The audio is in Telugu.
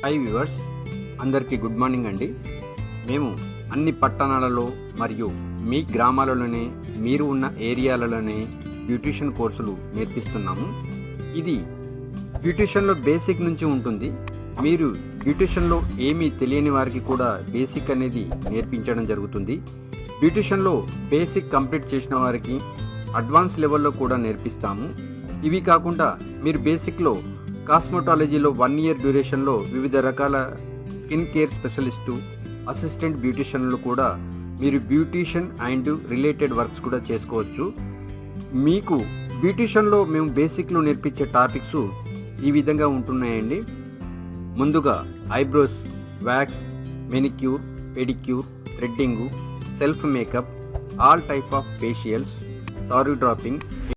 హాయ్ వ్యూవర్స్, అందరికీ గుడ్ మార్నింగ్ అండి. మేము అన్ని పట్టణాలలో మరియు మీ గ్రామాలలోనే మీరు ఉన్న ఏరియాలలోనే బ్యూటిషియన్ కోర్సులు నేర్పిస్తున్నాము. ఇది బ్యూటిషియన్లో బేసిక్ నుంచి ఉంటుంది. మీరు బ్యూటిషియన్లో ఏమీ తెలియని వారికి కూడా బేసిక్ అనేది నేర్పించడం జరుగుతుంది. బ్యూటిషియన్లో బేసిక్ కంప్లీట్ చేసిన వారికి అడ్వాన్స్ లెవెల్లో కూడా నేర్పిస్తాము. ఇవి కాకుండా మీరు బేసిక్లో కాస్మెటాలజీలో 1 ఇయర్ డ్యూరేషన్లో వివిధ రకాల స్కిన్ కేర్ స్పెషలిస్టు, అసిస్టెంట్ బ్యూటిషియన్లు కూడా మీరు బ్యూటిషియన్ అండ్ రిలేటెడ్ వర్క్స్ కూడా చేసుకోవచ్చు. మీకు బ్యూటిషియన్లో మేము బేసిక్లో నేర్పించే టాపిక్స్ ఈ విధంగా ఉంటున్నాయండి. ముందుగా eyebrows, wax, manicure, pedicure, threading, self makeup, all type of facials, sari dropping,